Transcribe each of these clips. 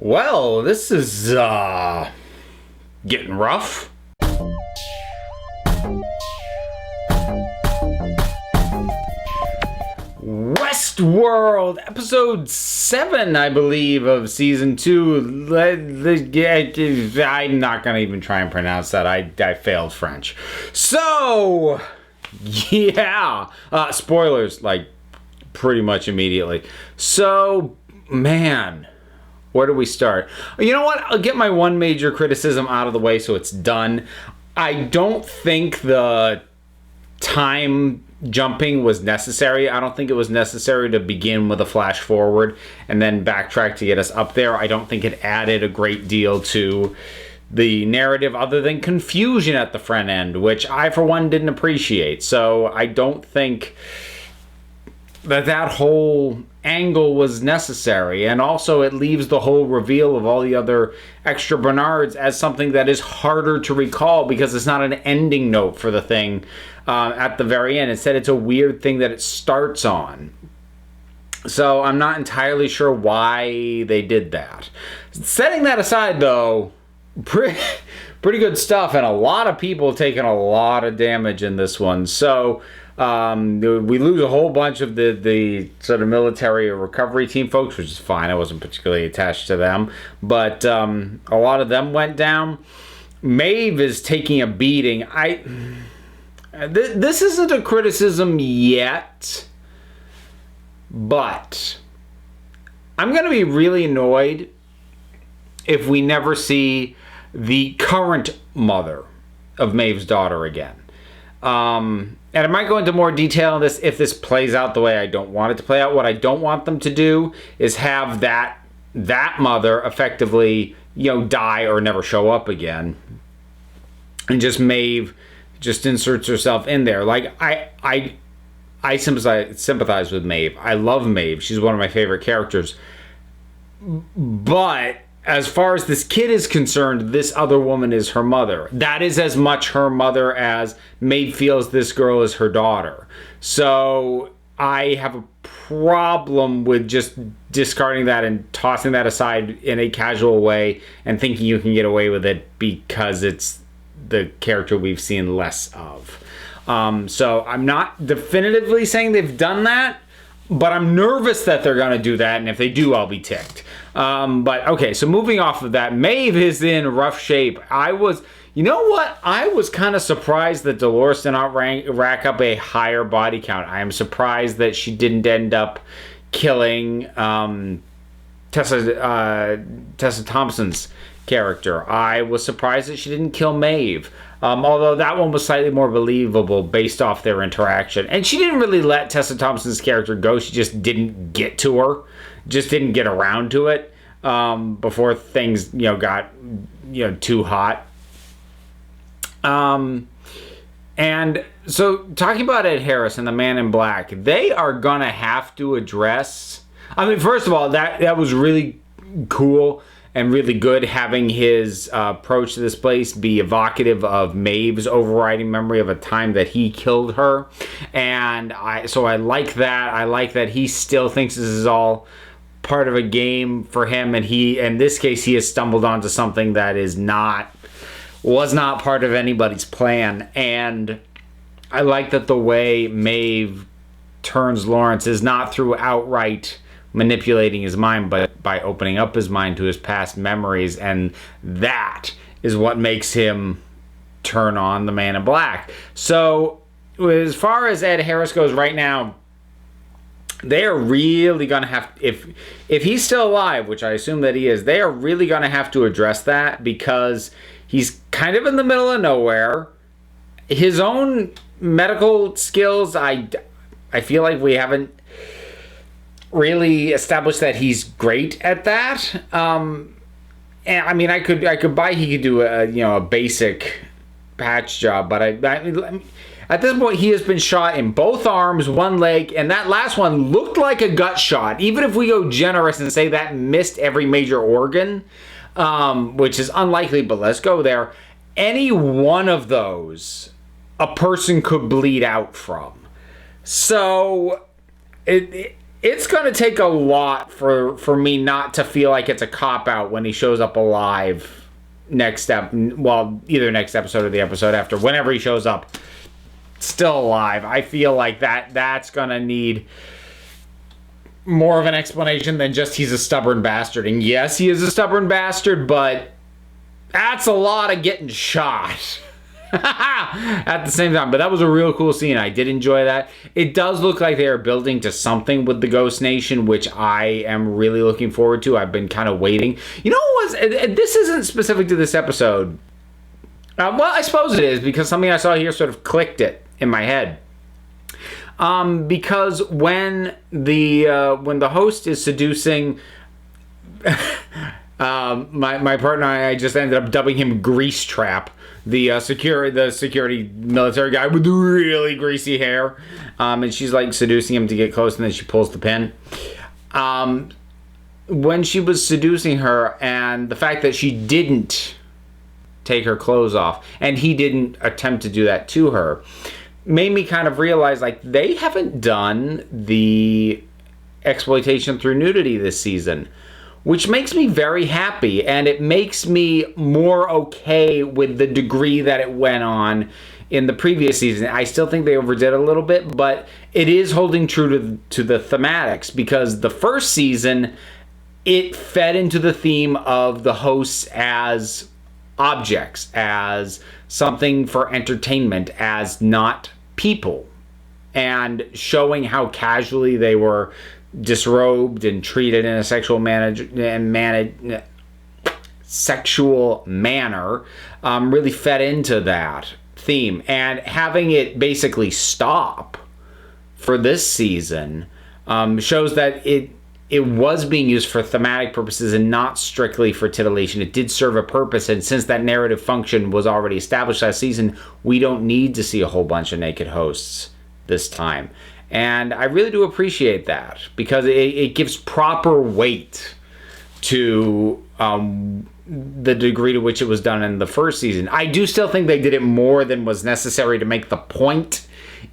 Well, this is, getting rough. Westworld, episode 7, I believe, of season 2. I'm not going to even try and pronounce that. I failed French. So, yeah. Spoilers, like, pretty much immediately. So, man, where do we start? You know what? I'll get my one major criticism out of the way so it's done. I don't think the time jumping was necessary. I don't think it was necessary to begin with a flash forward and then backtrack to get us up there. I don't think it added a great deal to the narrative other than confusion at the front end, which I, for one, didn't appreciate. So I don't think that whole angle was necessary, and also it leaves the whole reveal of all the other extra Bernards as something that is harder to recall because it's not an ending note for the thing at the very end. Instead, it's a weird thing that it starts on. So I'm not entirely sure why they did that. Setting that aside, though, pretty good stuff, and a lot of people taking a lot of damage in this one. So we lose a whole bunch of the sort of military recovery team folks, which is fine. I wasn't particularly attached to them, but a lot of them went down. Maeve is taking a beating. This isn't a criticism yet, but I'm going to be really annoyed if we never see the current mother of Maeve's daughter again. And I might go into more detail on this if this plays out the way I don't want it to play out. What I don't want them to do is have that mother effectively, die or never show up again. And just Maeve just inserts herself in there. Like, I sympathize with Maeve. I love Maeve. She's one of my favorite characters. But as far as this kid is concerned, this other woman is her mother. That is as much her mother as Maeve feels this girl is her daughter. So I have a problem with just discarding that and tossing that aside in a casual way and thinking you can get away with it because it's the character we've seen less of. So I'm not definitively saying they've done that, but I'm nervous that they're going to do that, and if they do, I'll be ticked. But okay, so moving off of that, Maeve is in rough shape. You know what? I was kind of surprised that Dolores did not rack up a higher body count. I am surprised that she didn't end up killing Tessa Thompson's character. I was surprised that she didn't kill Maeve. Although that one was slightly more believable based off their interaction. And she didn't really let Tessa Thompson's character go. She just didn't get to her. Just didn't get around to it before things, got, too hot. And so talking about Ed Harris and the Man in Black, they are going to have to address... I mean, first of all, that was really cool and really good having his approach to this place be evocative of Maeve's overriding memory of a time that he killed her. And I like that. I like that he still thinks this is all part of a game for him, and in this case, he has stumbled onto something that was not part of anybody's plan. And I like that the way Maeve turns Lawrence is not through outright manipulating his mind, but by opening up his mind to his past memories, and that is what makes him turn on the Man in Black. So as far as Ed Harris goes right now, they are really going to have, if he's still alive, which I assume that he is, they are really going to have to address that because he's kind of in the middle of nowhere. His own medical skills, I feel like we haven't really established that he's great at that. And I mean, I could buy he could do a basic patch job, but at this point he has been shot in both arms, one leg, and that last one looked like a gut shot. Even if we go generous and say that missed every major organ, which is unlikely, but let's go there. Any one of those, a person could bleed out from. So it's going to take a lot for me not to feel like it's a cop-out when he shows up alive either next episode or the episode after, whenever he shows up still alive. I feel like that's going to need more of an explanation than just he's a stubborn bastard. And yes, he is a stubborn bastard, but that's a lot of getting shot at the same time. But that was a real cool scene. I did enjoy that. It does look like they are building to something with the Ghost Nation, which I am really looking forward to. I've been kind of waiting. You know what this isn't specific to this episode. Well, I suppose it is, because something I saw here sort of clicked it in my head. Because when the host is seducing my partner, I just ended up dubbing him Grease Trap, the security military guy with the really greasy hair, and she's like seducing him to get close, and then she pulls the pin. When she was seducing her, and the fact that she didn't take her clothes off, and he didn't attempt to do that to her, made me kind of realize, like, they haven't done the exploitation through nudity this season, which makes me very happy, and it makes me more okay with the degree that it went on in the previous season. I still think they overdid a little bit, but it is holding true to the thematics, because the first season, it fed into the theme of the hosts as objects, as something for entertainment, as not people, and showing how casually they were disrobed and treated in a sexual sexual manner, really fed into that theme. And having it basically stop for this season shows that it was being used for thematic purposes and not strictly for titillation. It did serve a purpose, and since that narrative function was already established last season, we don't need to see a whole bunch of naked hosts this time. And I really do appreciate that, because it gives proper weight to the degree to which it was done in the first season. I do still think they did it more than was necessary to make the point,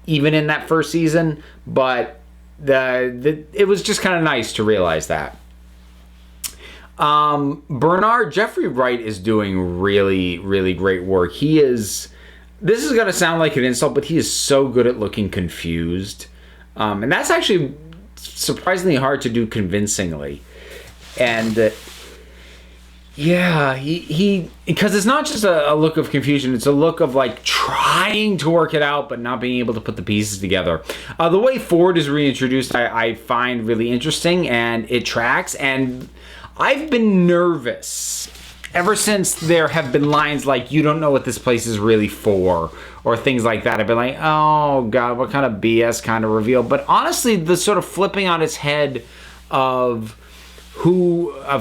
even in that first season, but it was just kind of nice to realize that. Jeffrey Wright is doing really, really great work. This is going to sound like an insult, but he is so good at looking confused. And that's actually surprisingly hard to do convincingly. And he because it's not just a look of confusion, it's a look of like trying to work it out but not being able to put the pieces together. The way Ford is reintroduced, I find really interesting, and it tracks. And I've been nervous ever since there have been lines like, "You don't know what this place is really for," or things like that. I've been like, oh god, what kind of BS kind of reveal. But honestly, the sort of flipping on its head of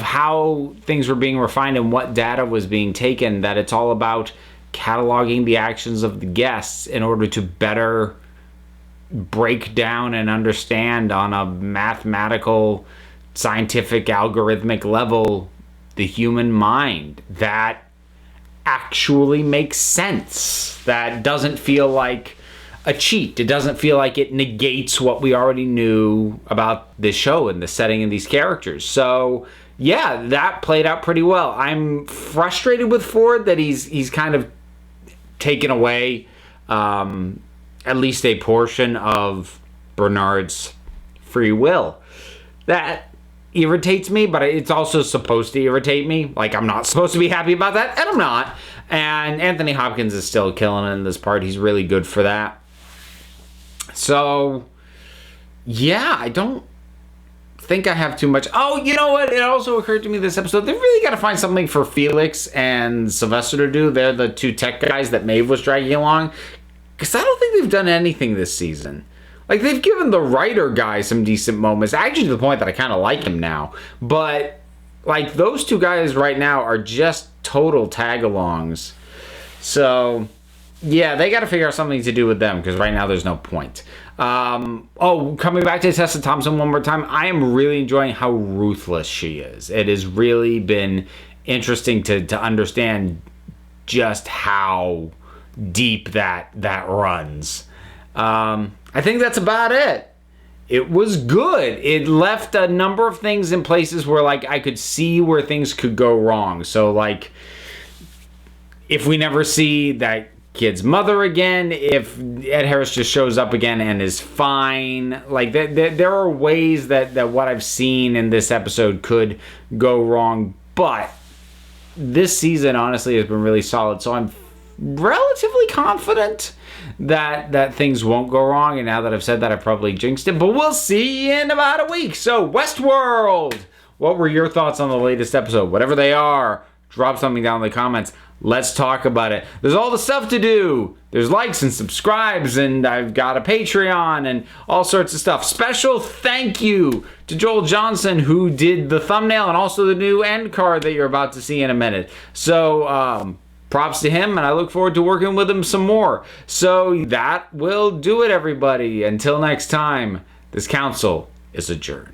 how things were being refined and what data was being taken, that it's all about cataloging the actions of the guests in order to better break down and understand on a mathematical, scientific, algorithmic level the human mind. That actually makes sense. That doesn't feel like a cheat. It doesn't feel like it negates what we already knew about this show and the setting and these characters. So yeah, that played out pretty well. I'm frustrated with Ford that he's kind of taken away at least a portion of Bernard's free will. That irritates me, but it's also supposed to irritate me. Like, I'm not supposed to be happy about that, and I'm not. And Anthony Hopkins is still killing it in this part. He's really good for that. So, yeah, I don't think I have too much. Oh, you know what? It also occurred to me this episode, they've really got to find something for Felix and Sylvester to do. They're the two tech guys that Maeve was dragging along. Because I don't think they've done anything this season. Like, they've given the writer guy some decent moments. Actually, to the point that I kind of like him now. But, like, those two guys right now are just total tag-alongs. So, yeah, they got to figure out something to do with them, because right now there's no point. Coming back to Tessa Thompson one more time, I am really enjoying how ruthless she is. It has really been interesting to understand just how deep that runs. I think that's about it. it was good. It left a number of things in places where, like, I could see where things could go wrong. So, like, if we never see that kid's mother again, if Ed Harris just shows up again and is fine, like, there are ways that what I've seen in this episode could go wrong. But this season, honestly, has been really solid. So I'm relatively confident that things won't go wrong. And now that I've said that, I've probably jinxed it. But we'll see in about a week. So, Westworld! What were your thoughts on the latest episode? Whatever they are, drop something down in the comments. Let's talk about it. There's all the stuff to do. There's likes and subscribes, and I've got a Patreon and all sorts of stuff. Special thank you to Joel Johnson, who did the thumbnail and also the new end card that you're about to see in a minute. So, props to him, and I look forward to working with him some more. So that will do it, everybody. Until next time, this council is adjourned.